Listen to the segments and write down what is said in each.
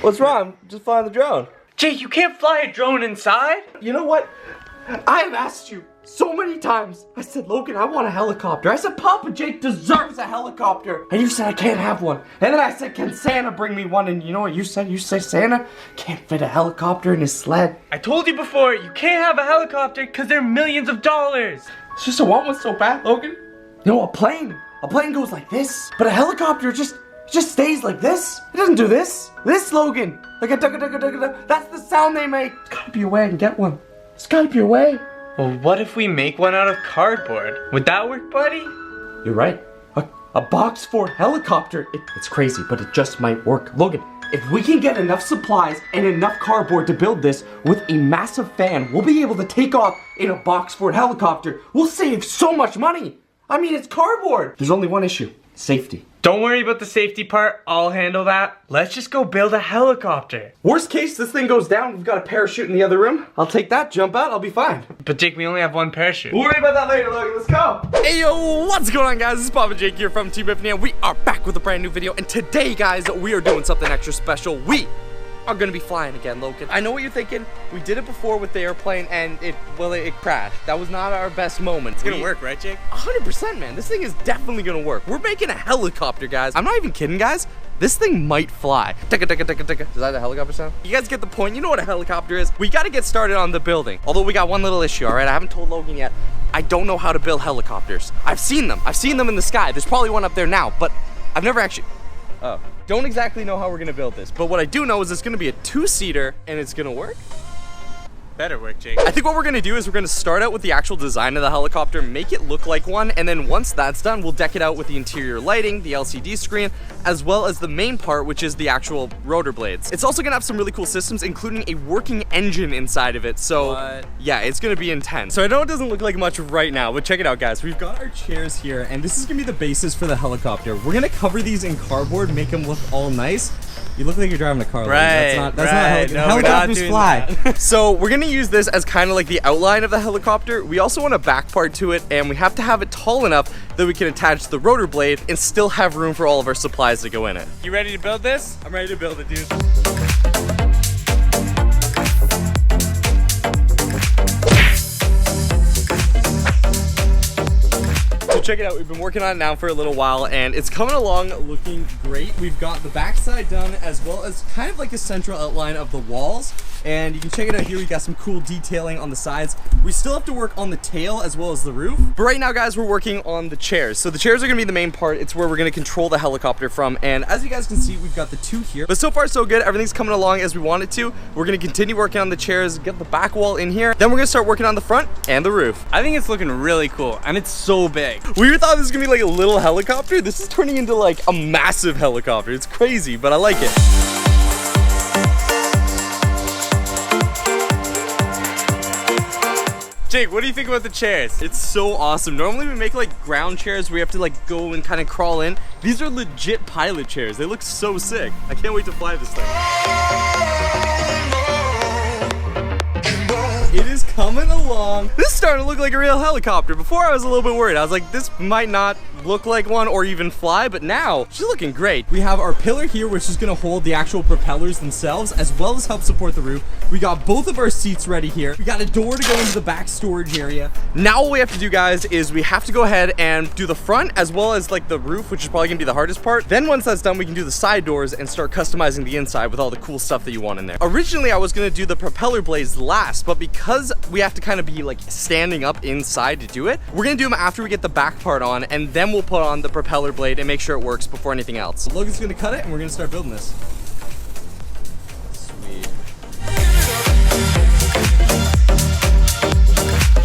What's wrong? Just flying the drone. Jake, you can't fly a drone inside. You know what? I have asked you so many times. I said, Logan, I want a helicopter. I said, Papa Jake deserves a helicopter. And you said I can't have one. And then I said, can Santa bring me one? And you know what you said? You said Santa can't fit a helicopter in his sled. I told you before, you can't have a helicopter because they're millions of dollars. It's just I want one so bad, Logan. You know, a plane goes like this. But a helicopter just stays like this. It doesn't do this. This, Logan. Like a dugga. That's the sound they make. There's gotta be a way I can get one. There's gotta be a way. Well, what if we make one out of cardboard? Would that work, buddy? You're right. A box Ford helicopter. It's crazy, but it just might work. Logan, if we can get enough supplies and enough cardboard to build this with a massive fan, we'll be able to take off in a box Ford helicopter. We'll save so much money. I mean, it's cardboard. There's only one issue. Safety. Don't worry about the safety part. I'll handle that. Let's just go build a helicopter. Worst case, this thing goes down. We've got a parachute in the other room. I'll take that, jump out, I'll be fine. But Jake, we only have one parachute. We'll worry about that later, Logan. Let's go. Hey yo, what's going on, guys? This is Papa Jake here from Team Epiphany, and we are back with a brand new video. And today, guys, we are doing something extra special. We are gonna be flying again, Logan. I know what you're thinking. We did it before with the airplane, and it crashed. That was not our best moment. It's gonna work, right, Jake? 100%, man. This thing is definitely gonna work. We're making a helicopter, guys. I'm not even kidding, guys. This thing might fly. Is that a helicopter sound? You guys get the point. You know what a helicopter is. We gotta get started on the building. Although we got one little issue, all right? I haven't told Logan yet. I don't know how to build helicopters. I've seen them. I've seen them in the sky. There's probably one up there now, but I've never actually... Oh. Don't exactly know how we're gonna build this, but what I do know is it's gonna be a two-seater and it's gonna work. Better work, Jake. I think what we're gonna do is we're gonna start out with the actual design of the helicopter, make it look like one, and then once that's done, we'll deck it out with the interior lighting, the LCD screen, as well as the main part, which is the actual rotor blades. It's also gonna have some really cool systems, including a working engine inside of it, so yeah, it's gonna be intense. So I know it doesn't look like much right now, but check it out, guys. We've got our chairs here, and this is gonna be the basis for the helicopter. We're gonna cover these in cardboard, make them look all nice. You look like you're driving a car. Right. That's not helicopters fly. So we're gonna use this as kind of like the outline of the helicopter. We also want a back part to it, and we have to have it tall enough that we can attach the rotor blade and still have room for all of our supplies to go in it. You ready to build this? I'm ready to build it, dude. Check it out, we've been working on it now for a little while and it's coming along looking great. We've got the backside done as well as kind of like a central outline of the walls, and you can check it out here. We got some cool detailing on the sides. We still have to work on the tail as well as the roof, but right now, guys, we're working on the chairs. So the chairs are gonna be the main part. It's where we're gonna control the helicopter from, and as you guys can see, we've got the two here, but so far so good. Everything's coming along as we want it to. We're gonna continue working on the chairs, get the back wall in here, then we're gonna start working on the front and the roof. I think it's looking really cool, and it's so big. We thought this was gonna be like a little helicopter. This is turning into like a massive helicopter. It's crazy, but I like it. Jake, what do you think about the chairs? It's so awesome. Normally we make like ground chairs where we have to like go and kind of crawl in. These are legit pilot chairs. They look so sick. I can't wait to fly this thing. It is coming along. This is starting to look like a real helicopter. Before I was a little bit worried. I was like, this might not look like one or even fly, but now she's looking great. We have our pillar here, which is gonna hold the actual propellers themselves, as well as help support the roof. We got both of our seats ready here. We got a door to go into the back storage area. Now what we have to do, guys, is we have to go ahead and do the front as well as like the roof, which is probably gonna be the hardest part. Then once that's done, we can do the side doors and start customizing the inside with all the cool stuff that you want in there. Originally, I was gonna do the propeller blades last, but because we have to kind of be like standing up inside to do it, we're gonna do them after we get the back part on, and then we'll put on the propeller blade and make sure it works before anything else. So Logan's gonna cut it and we're gonna start building this. Sweet.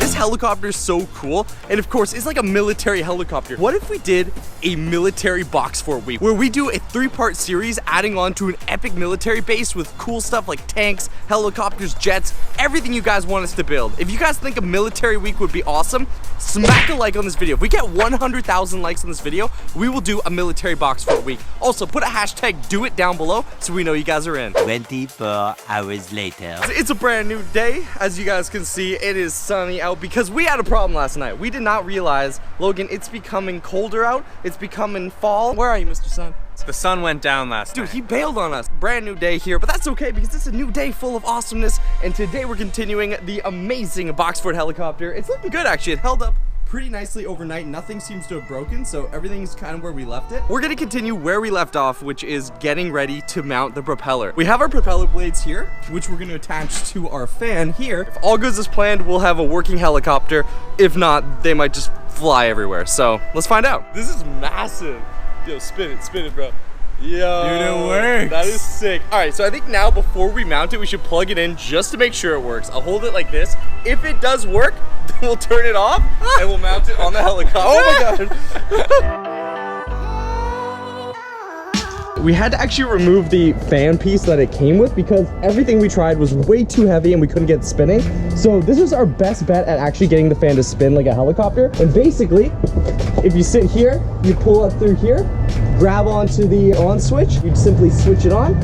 This helicopter is so cool, and of course it's like a military helicopter. What if we did a military box for a week where we do a 3-part series adding on to an epic military base with cool stuff like tanks, helicopters, jets, everything you guys want us to build. If you guys think a military week would be awesome, smack a like on this video. If we get 100,000 likes on this video, we will do a military box for a week. Also, put a hashtag do it down below so we know you guys are in. 24 hours later. It's a brand new day. As you guys can see, it is sunny out because we had a problem last night. We did not realize, Logan, it's becoming colder out. It's becoming fall. Where are you, Mr. Sun? The sun went down last night. Dude, he bailed on us. Brand new day here, but that's okay because it's a new day full of awesomeness. And today we're continuing the amazing box fort helicopter. It's looking good, actually. It held up pretty nicely overnight. Nothing seems to have broken, so everything's kind of where we left it. We're gonna continue where we left off, which is getting ready to mount the propeller. We have our propeller blades here, which we're gonna attach to our fan here. If all goes as planned, we'll have a working helicopter. If not, they might just fly everywhere. So let's find out. This is massive. Yo, spin it, bro. Yo, dude, it works. That is sick. All right, so I think now before we mount it, we should plug it in just to make sure it works. I'll hold it like this. If it does work, then we'll turn it off and we'll mount it on the helicopter. Oh my God. We had to actually remove the fan piece that it came with because everything we tried was way too heavy and we couldn't get it spinning. So this is our best bet at actually getting the fan to spin like a helicopter. And basically, if you sit here, you pull up through here, grab onto the on switch, you simply switch it on,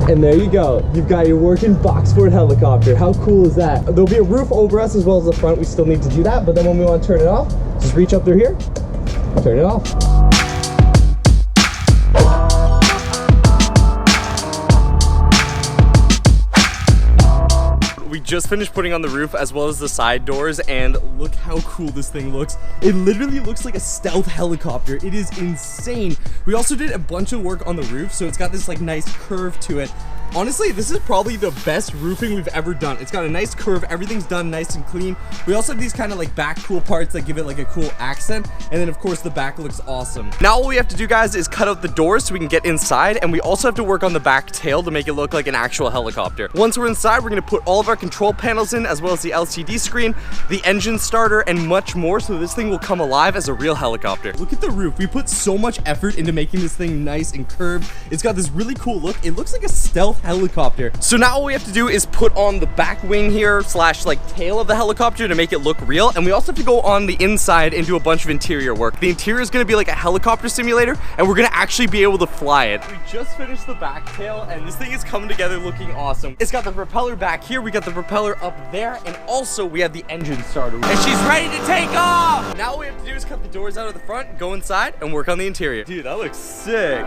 and there you go. You've got your working box fort helicopter. How cool is that? There'll be a roof over us as well as the front. We still need to do that, but then when we want to turn it off, just reach up through here, turn it off. We just finished putting on the roof as well as the side doors, and look how cool this thing looks. It literally looks like a stealth helicopter. It is insane. We also did a bunch of work on the roof, so it's got this like nice curve to it. Honestly, this is probably the best roofing we've ever done. It's got a nice curve, everything's done nice and clean. We also have these kind of like back cool parts that give it like a cool accent, and then of course the back looks awesome. Now all we have to do, guys, is cut out the doors so we can get inside, and we also have to work on the back tail to make it look like an actual helicopter. Once we're inside, we're gonna put all of our control panels in, as well as the LCD screen, the engine starter, and much more, so this thing will come alive as a real helicopter. Look at the roof. We put so much effort into making this thing nice and curved. It's got this really cool look. It looks like a stealth helicopter. So now all we have to do is put on the back wing here slash like tail of the helicopter to make it look real, and we also have to go on the inside and do a bunch of interior work. The interior is going to be like a helicopter simulator, and we're going to actually be able to fly it. We just finished the back tail, and this thing is coming together looking awesome. It's got the propeller back here, we got the propeller up there, and also we have the engine starter, and she's ready to take off. Now all we have to do is cut the doors out of the front, go inside, and work on the interior. Dude, that looks sick.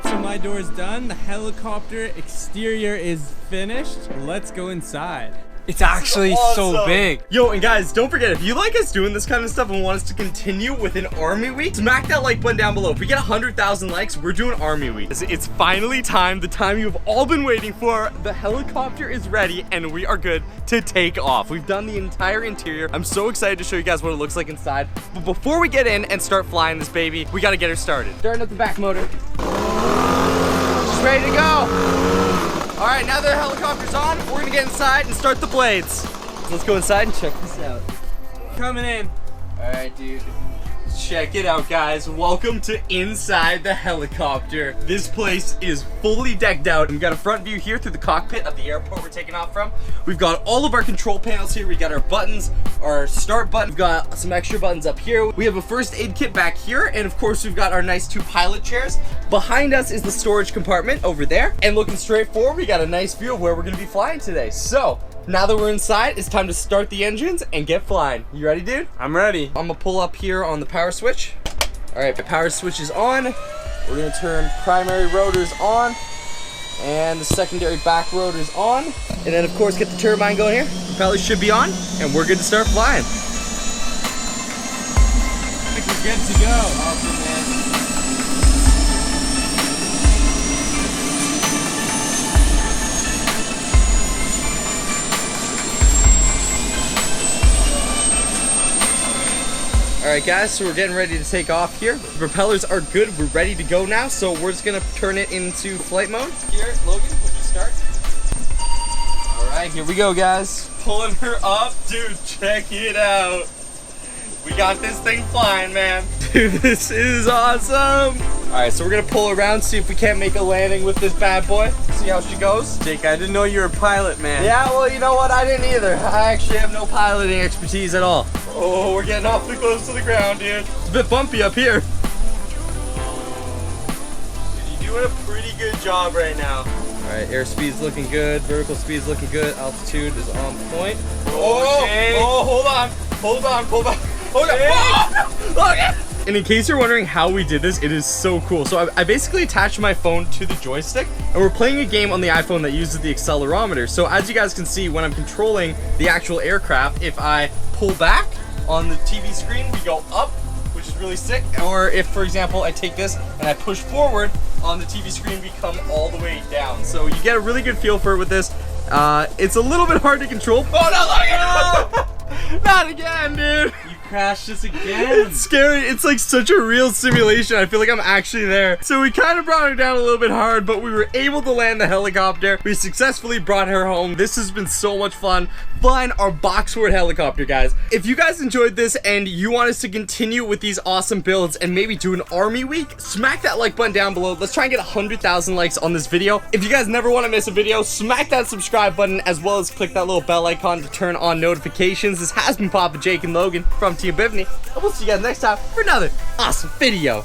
So my door's done, the helicopter exterior is finished. Let's go inside. It's actually so big. Yo, and guys, don't forget, if you like us doing this kind of stuff and want us to continue with an Army Week, smack that like button down below. If we get 100,000 likes, we're doing Army Week. It's finally time, the time you've all been waiting for. The helicopter is ready, and we are good to take off. We've done the entire interior. I'm so excited to show you guys what it looks like inside. But before we get in and start flying this baby, we gotta get her started. Starting up the back motor. She's ready to go. All right, now that the helicopter's on, we're gonna get inside and start the blades. So let's go inside and check this out. Coming in. All right, dude. Check it out, guys. Welcome to inside the helicopter. This place is fully decked out. We've got a front view here through the cockpit of the airport we're taking off from. We've got all of our control panels here. We got our buttons, our start button. We've got some extra buttons up here. We have a first aid kit back here. And of course, we've got our nice 2 pilot chairs. Behind us is the storage compartment over there. And looking straight forward, we got a nice view of where we're gonna be flying today. So, now that we're inside, it's time to start the engines and get flying. You ready, dude? I'm ready. I'm gonna pull up here on the power switch. All right, the power switch is on. We're gonna turn primary rotors on and the secondary back rotors on. And then of course, get the turbine going here. Propeller should be on, and we're good to start flying. I think we're good to go. Awesome, man. All right, guys, so we're getting ready to take off here. The propellers are good. We're ready to go now, so we're just gonna turn it into flight mode. Here, Logan, would you start? All right, here we go, guys. Pulling her up. Dude, check it out. We got this thing flying, man. Dude, this is awesome. All right, so we're gonna pull around, see if we can't make a landing with this bad boy. See how she goes. Jake, I didn't know you were a pilot, man. Yeah, well, you know what? I didn't either. I actually have no piloting expertise at all. Oh, we're getting awfully close to the ground, dude. It's a bit bumpy up here. Dude, you're doing a pretty good job right now. All right, airspeed's looking good. Vertical speed's looking good. Altitude is on point. Oh, Jake. oh, hold on. Hold on, pull back. Hold on. Oh, look at And in case you're wondering how we did this, it is so cool. So I basically attached my phone to the joystick, and we're playing a game on the iPhone that uses the accelerometer. So as you guys can see, when I'm controlling the actual aircraft, if I pull back on the TV screen, we go up, which is really sick. Or if, for example, I take this and I push forward on the TV screen, we come all the way down. So you get a really good feel for it with this. It's a little bit hard to control. Oh no, Logan! Not again, dude. You crashed this again. It's scary. It's like such a real simulation. I feel like I'm actually there. So we kind of brought her down a little bit hard, but we were able to land the helicopter. We successfully brought her home. This has been so much fun flying our Boxford helicopter, guys. If you guys enjoyed this and you want us to continue with these awesome builds and maybe do an army week, smack that like button down below. Let's try and get 100,000 likes on this video. If you guys never want to miss a video, smack that subscribe button as well as click that little bell icon to turn on notifications. This has been Papa Jake and Logan from Team Bivney, and we'll see you guys next time for another awesome video.